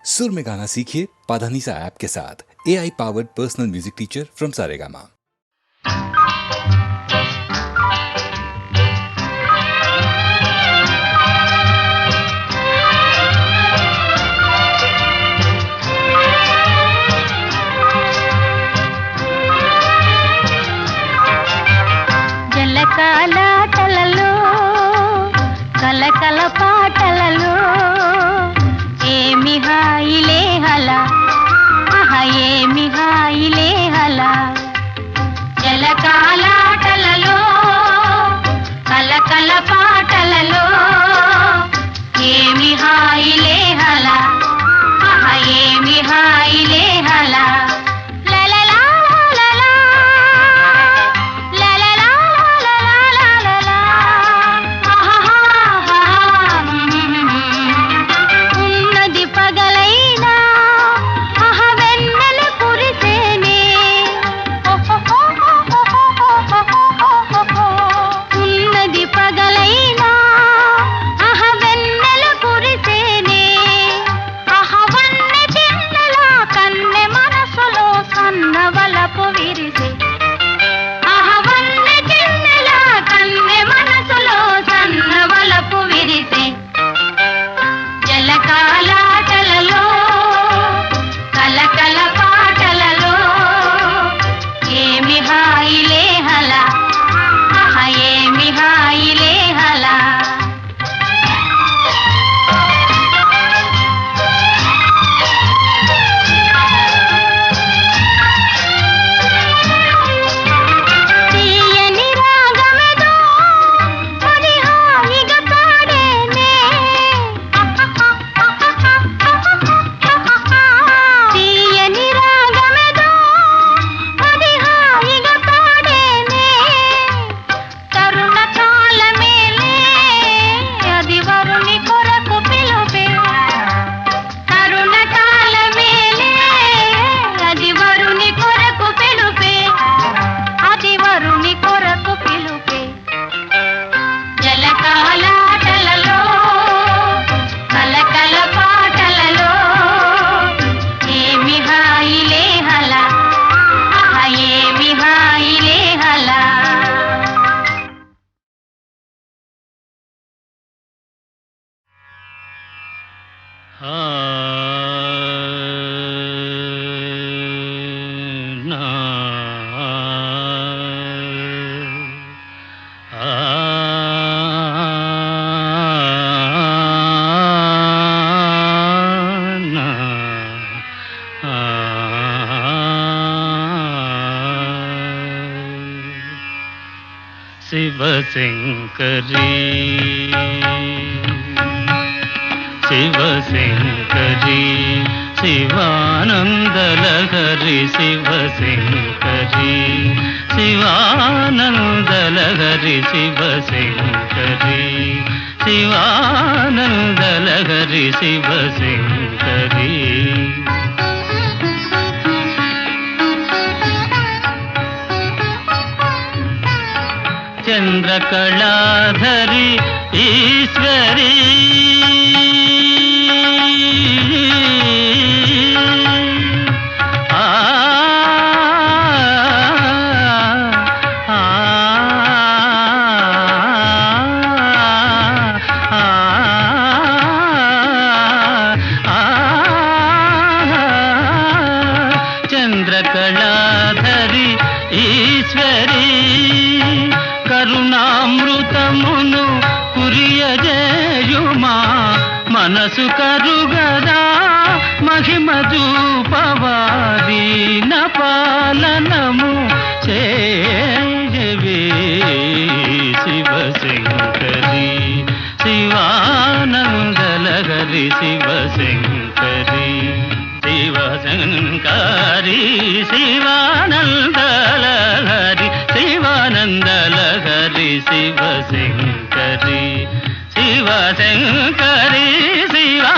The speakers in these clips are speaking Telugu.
सुर में गाना सीखिए पाधानीसा ऐप के साथ। AI powered personal music teacher from Saregama. జలకాలాటలలో కలకల పాటలలో ఏమి హాయిలే హలా ఆహా ఏమి హాయిలే హలా జలకాలాటలలో కలకల పాటలలో ఏమి హాయిలే హలా ఆహా ఏమి హాయిలే హలా శివశంకరీ శివశంకరీ శివానందలహరి శివశంకరీ శివానందలహరి శివశంకరీ శివానందలహరి శివశంకరీ చంద్రకళాధరి ఈశ్వరీ చంద్రకళాధరి ఈశ్వరీ కరుణామృతమును కురియజేయుమా మనసు కరుగదా మహిమ చూపవాదీన పాలనము చేయవే శివశంకరీ శివానందలహరి శివశంకరీ శివశంకరీ శివానందలహరి శివానందలహరి శివశంకరీ శివశంకరీ శివానందలహరి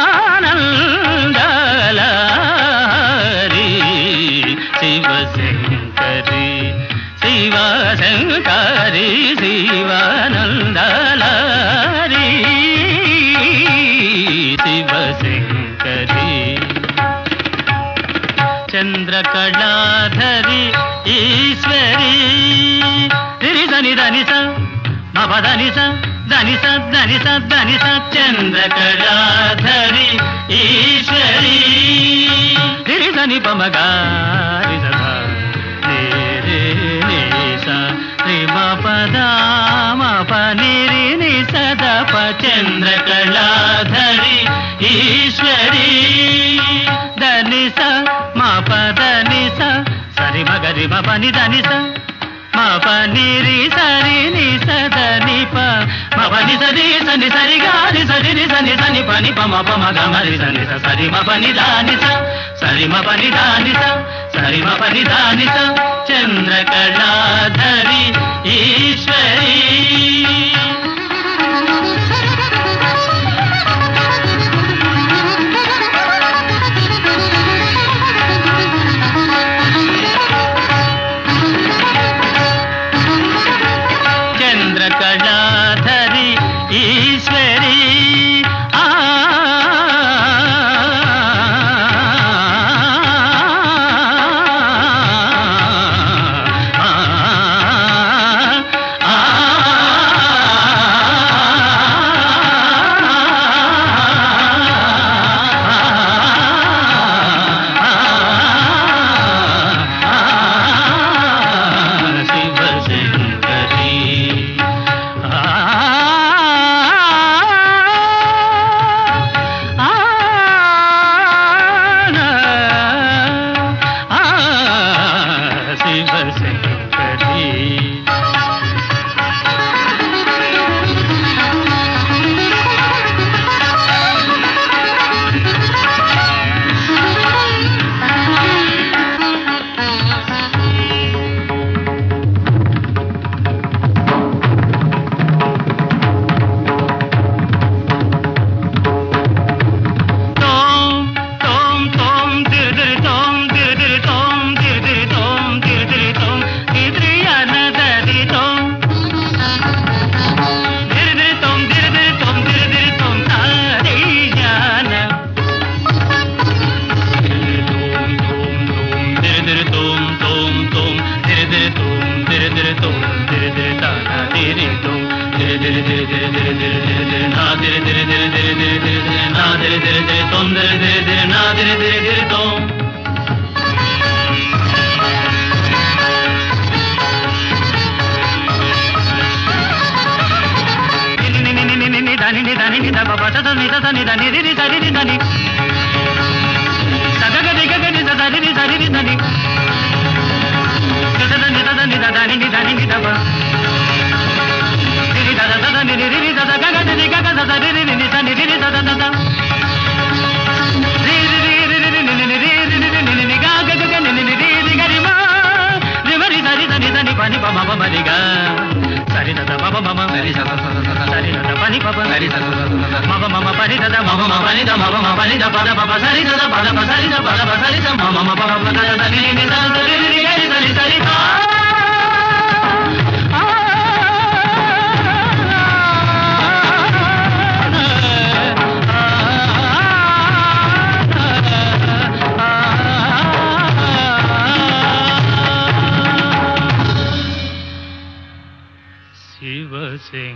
శివశంకరీ శివ చంద్రకళాధరి ఈశ్వరి రిరి దని దని స మప దని స దని స దని స దని స చంద్రకళాధరి ఈశ్వరి రిరి దని పమగా రి స ని రి ని స రి మ పద మ ప ని రి ని స ద ప చంద్రకళాధరి ఈశ్వరి దని స మ ప దని స సరి మ గ రి మ ప ని దని స మ ప ని రి సరి ని స దని ప మ ప ని సరి సని సరి గా రి సరి ని సని సని ప ని ప మ ప మ గ మ రి సని స సరి మ ప ని దా ని స సరి మ ప ని దా ని స సరి మ ప ని దా ని స చంద్రకళాధరి ఈశ్వరి చంద్రకళాధరి ఈశ్వరి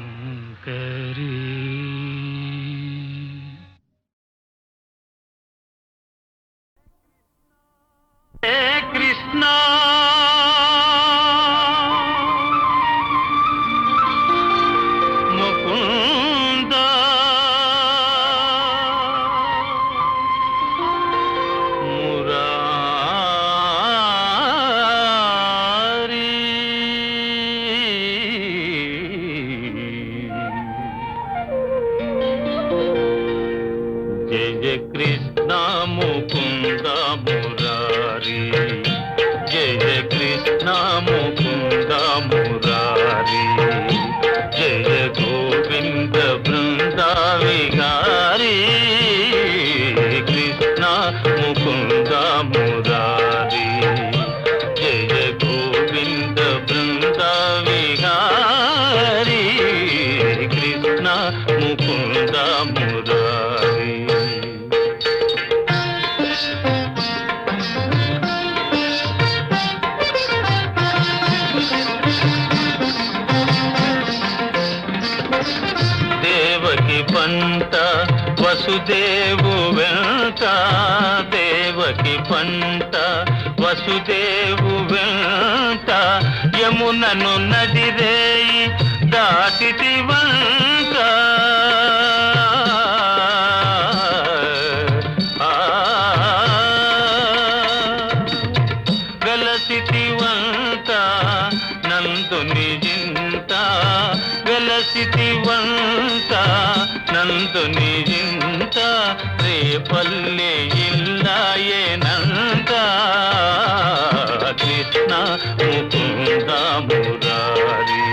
శివశంకరి కృష్ణ వసుదేవు వెంట దేవకి పంట వసుదేవు వెంట యమునను నదిరేయి దాటితి వంట వెలసితి వంట నందుని జింత వెలసితి వంట నందుని జింత రేపల్లె ఇల్లాయేనంత కృష్ణ ముకుంద మురారి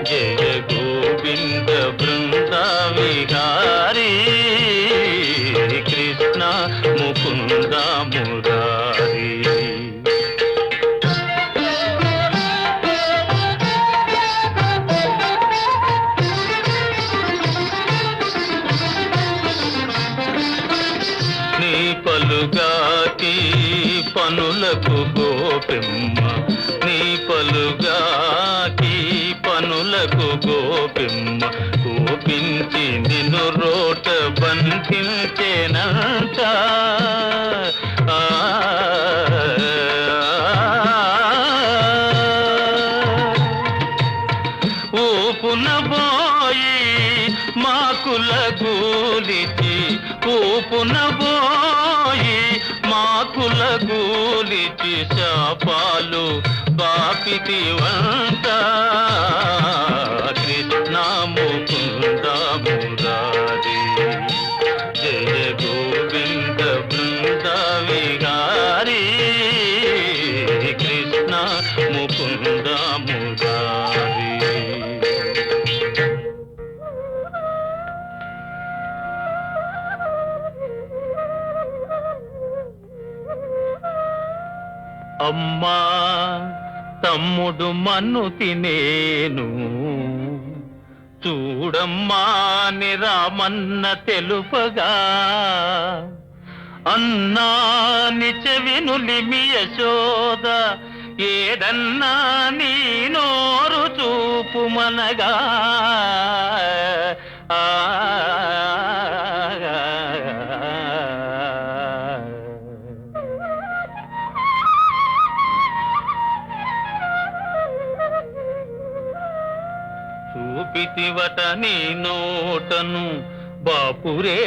జయ గోవింద బృంద విహారీ కృష్ణ ముకుంద మురారి పలుగాకి పనులకు గోపిమ్మ నీ పలుగాకి పనులకు గోపిమ్మ కోపించి నిన్ను రోట బంధించేనంట ఊపున పోయి మాకుల గూలిచి ఊపున పోయి మాకుల గూలిచి శాపాలు బాపితి వంట కృష్ణ ముకుంద మురారి జయ గోవింద బృంద విహారీ కృష్ణ ముకుంద మురారి అమ్మా తమ్ముడు మన్ను తినేను చూడమ్మా నిరామన్న తెలుపగా అన్నా నిచెవినులిమి యశోద ఏదన్నా నీ నోరు చూపుమనగా చూపితివట నీ నోటను బాపురే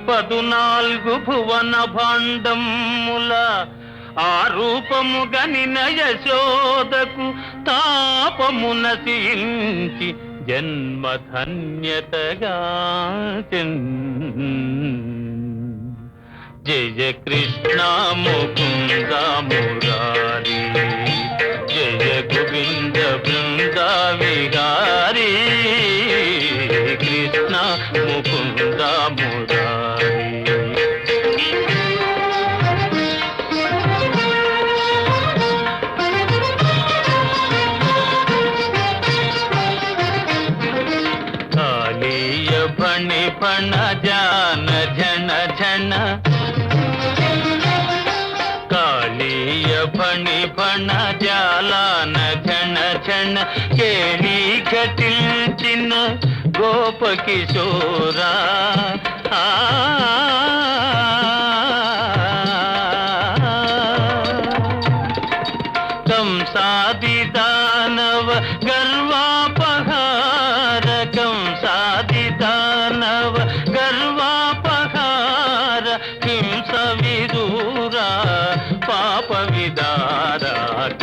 14 భువన భాండముల ఆ రూపము గనిన యశోదకు తాపమున సించి జన్మధన్యతగా జయ కృష్ణ ముకుంద మురారి జయ గోవింద బృంద విహారీ కృష్ణ ముకుంద మురారి కాళీయ ఫణి ఫణ జాన ఝణ ఝణ కాళీయ ఫణి ఫణ జాలాన ఝణ ఝణ కేళీ ఘటించిన గోపకిశోరా కంసాది దానవ గర్వాపహార కంసాది దానవ గర్వాపహార హింస విదూరా పాప విదార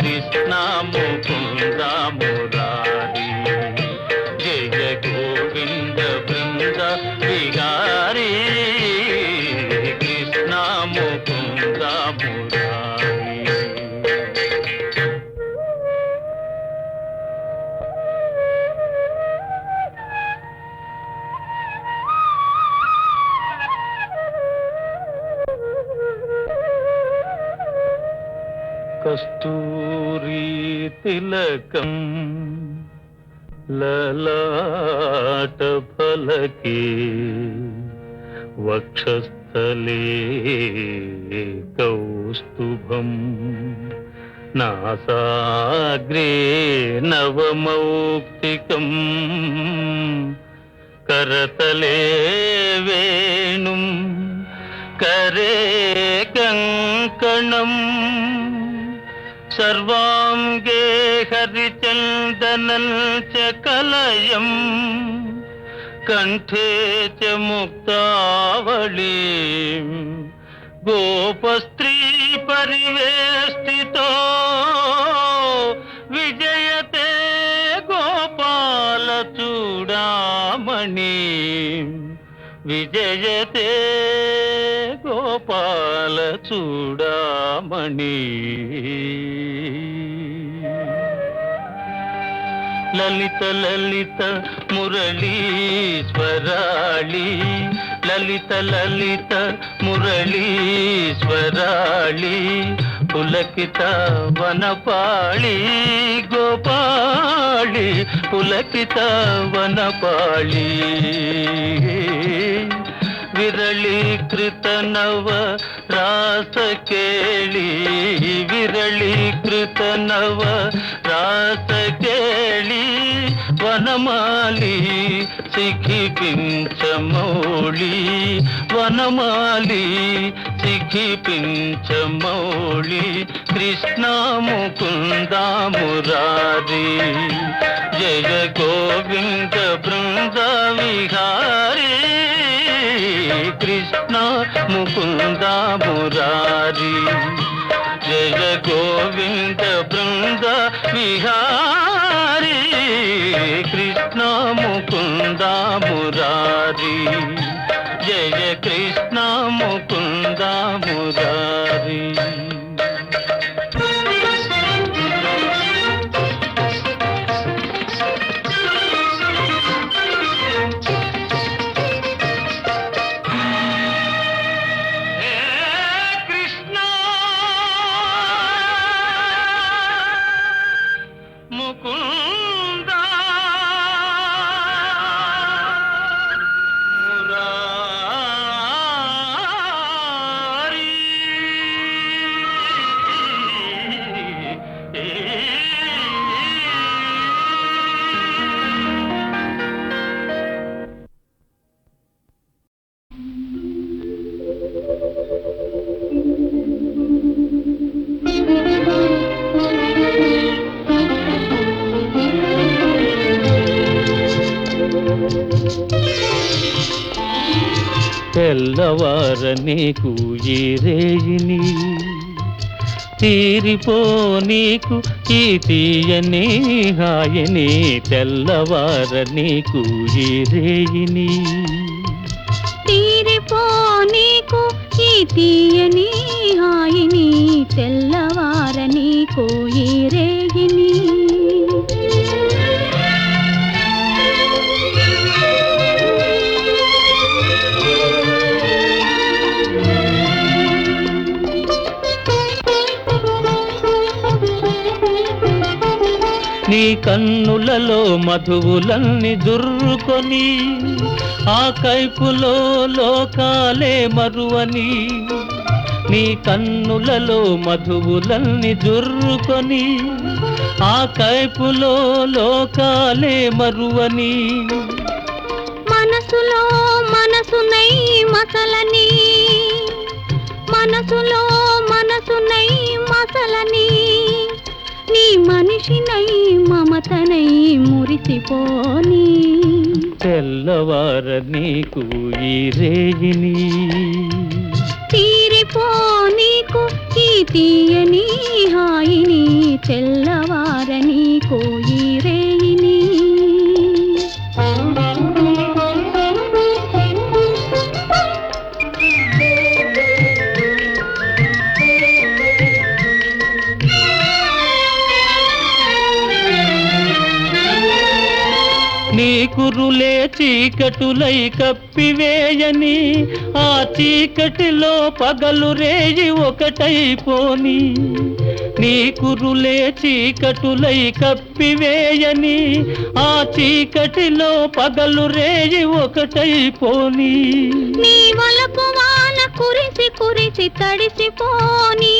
కృష్ణ ముకుంద మురారి జయ గోవింద బృంద విహారీ కృష్ణ ముకుంద మురారి కస్తూరీ తిలకం లలాట ఫలకే వక్షస్థలే కౌస్తుభం నాసాగ్రే నవమౌక్తికం करतले वेणुं करे कङ्कणं सर्वाङ्गे हरिचन्दनं च कलयं कंठे च मुक्तावलीं गोपस्त्री परिवेष्टितो विजयते गोपाल चूडामणि विजयते गोपाल चूडामणि ललित ललित मुरलीश्वराळि ललित ललित मुरलीश्वराळि पुलकित वनपाळि गोपाळि पुलकित वनपाळि विरलीकृत नव रास केळि विरलीकृत नव रास केळि वनमाली सिखिपिंचमौळि वनमाली सिखिपिंचमौळि कृष्ण मुकुंद मुरारी जय गोविंद बृंद विहारी कृष्ण मुकुंद मुरारी जय गोविंद बृंद विहारी कृष्ण मुकुंद मुरारी जय कृष्ण मुकुंद मुरारी తెల్లవార నీకు ఈ రేయిని తీరిపో నీకు ఈ తీయని హాయని తెల్లవార నీకు ఈ రేయిని తీరిపో నీకు ఈ తీయని హాయిని తెల్లవార నీకు ఈ రేగిని నీ కన్నులలో మధువులన్నీ దుర్రుకొని ఆ కైపులో లోకాలే మరువని నీ కన్నులలో మధువులన్నీ దుర్రుకొని ఆ కైపులో లోకాలే మరువని మనసులో మనసునై మసలని మనసులో మనసునై మసలని నీ మనిషినై మమతనై మురిసిపోని తెల్లవార నీకు ఈ రేయిని తీరిపో నీకు ఈ తీయని హాయిని తెల్లవార నీకు ఈ రేయిని నీ కురులే చీకటులై కప్పివేయని ఆ చీకటిలో పగలు రేయి ఒకటైపోని నీ కురులే చీకటులై కప్పివేయని ఆ చీకటిలో పగలు రేయి ఒకటైపోని నీ వలపు వాన కురిసి కురిసి తడిసిపోని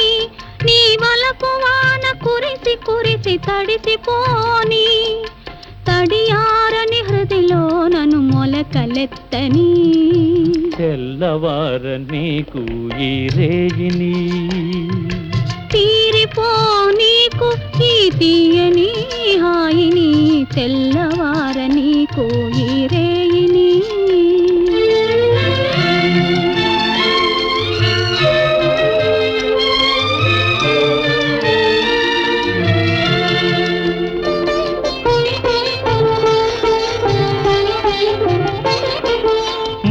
నీ వలపు వాన కురిసి కురిసి తడిసిపోని తడియారని హృదిలో నన్ను మొలకలెత్తని తెల్లవార నీకు ఈ రేగిని తీరిపో నీకు ఈ తీయని హాయిని తెల్లవార నీకు ఈ రేయిని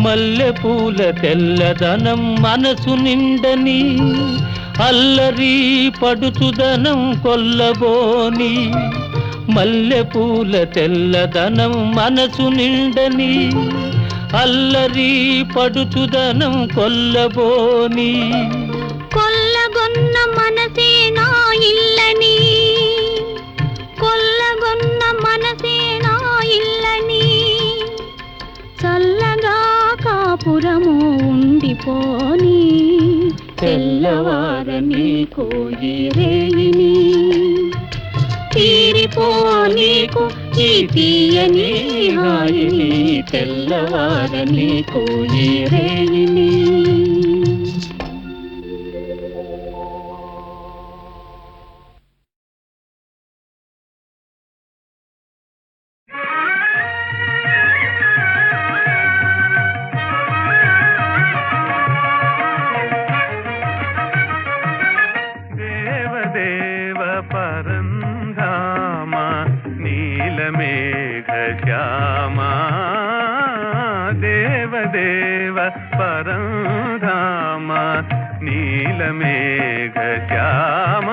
మల్లె పూల తెల్లదనం మనసు నిండని అల్లరి పడుచుదనం కొల్లబోని మల్లె పూల తెల్లదనం మనసు నిండని అల్లరి పడుచుదనం కొల్లబోని కొల్లగొన్న మనసే నా ఇల్లని కొల్లగొన్న మనసే నా ఇల్లని చల్లగా కాపురము ఉండిపోని తెల్లవార నీకు ఈ రేయిని తీరిపో నీకు ఈ తీయని హాయిని తెల్లవార నీకు ఈ రేయిని దేవదేవ పరంధామ నీలమేఘ శ్యామ దేవదేవ పరంధామ నీలమేఘ శ్యామ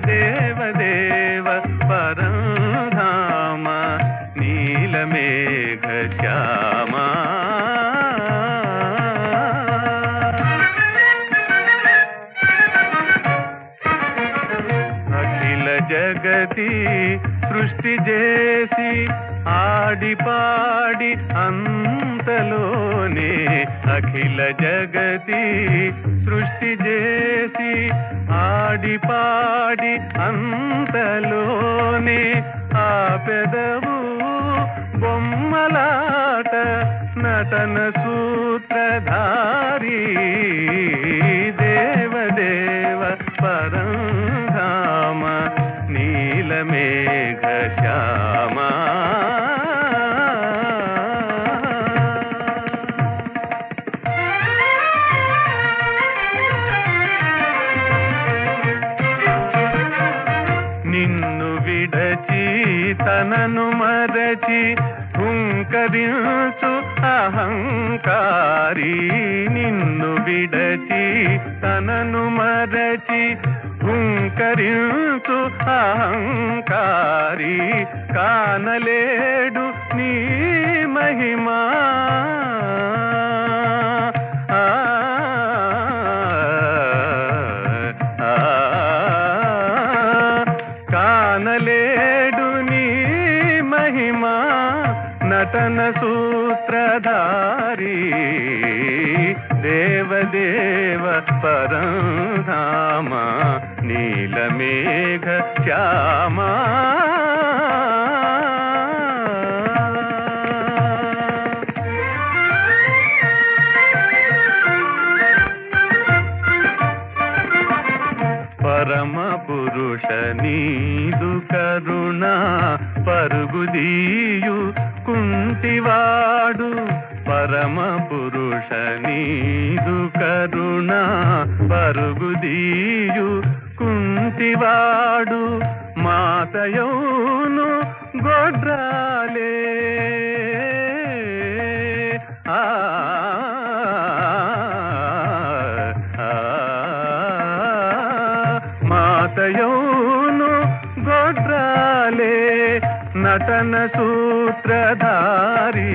దేవదేవ పరంధామ నీలమేఘ శ్యామ జగతి సృష్టి చేసి ఆడి పాడి అంతలోనే అఖిల జగతి సృష్టి చేసి ఆడి పాడి అంతలోనే ఆ పెదవు బొమ్మలాట నటన సూత్రధారి దేవదేవ పరంధామ నీలమేఘ శ్యామ నిన్ను విడచి తనను మరచి హుంకరించు అహంకారి నిన్ను విడచి తనను మరచి హుంకరించు అహంకారి కానలేడు నీ మహిమా కానలేడు నీ మహిమా నటన సూత్రధారి దేవదేవ పరంధామ నీలమేఘ శ్యామ పరమ పురుష నీదు కరుణ పరుగుదీయు కుంటివాడు పరమ పురుష నీదు కరుణ పరుగుదీయు కుంటివాడు మాతయౌను గొడ్రాలే మాతయౌను గొడ్రాలే నటన సూత్రధారి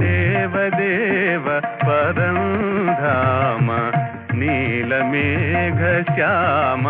దేవదేవ పరంధామ నీలమేఘ శ్యామ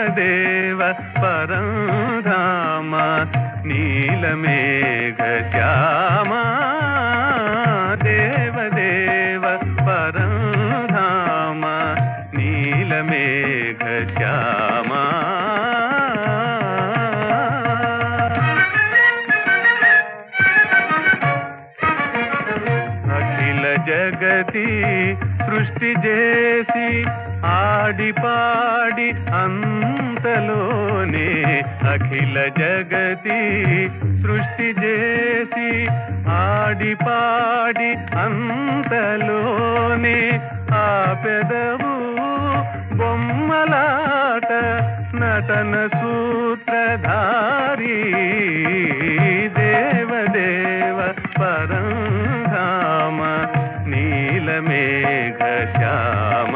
దేవదేవ పరంధామ నీలమేఘ శ్యామ దేవదేవ పరంధామ నీలమేఘ శ్యామ అఖిల జగతి సృష్టి చేసి ఆడి పాడి అంతలోనే అఖిల జగతి సృష్టి చేసి ఆడి పాడి అంతలోనే ఆ పెదవు బొమ్మలాట నటన సూత్రధారి దేవదేవ పరంధామ నీలమేఘ శ్యామ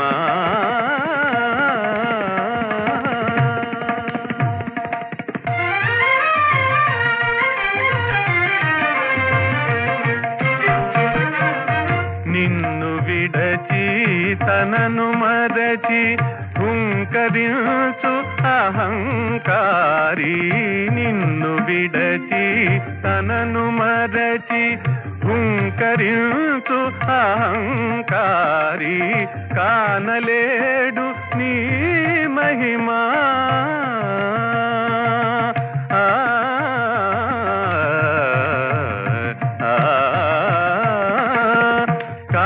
నిన్ను విడచి తనను మరచి హుంకరించు అహంకారి నిన్ను విడచి తనను మరచి హుంకరించు అహంకారి కానలేడు నీ మహిమా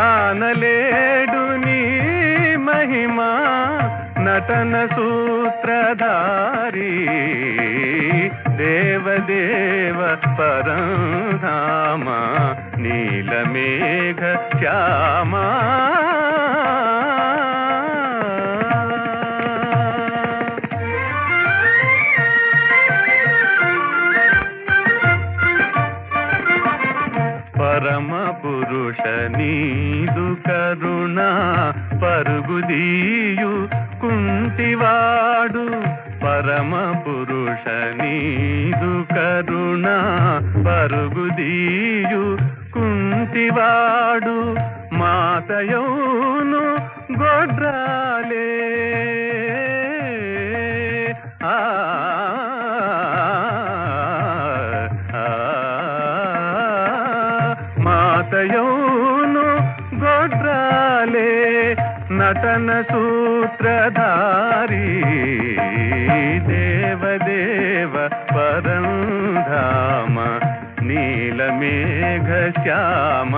కానలేడు నీ మహిమా నటన సూత్రధారి దేవదేవ పరంధామ నీలమేఘ శ్యామ పరమ పురుష నీదు కరుణ పరుగుదీయు కుంటివాడు పరమ పురుష నీదు కరుణ పరుగుదీయు కుంటివాడు మాతయౌను గొడ్రాలే మాతయౌను గొడ్రాలే నటన సూత్రధారి దేవదేవ పరంధామ నీలమేఘ శ్యామ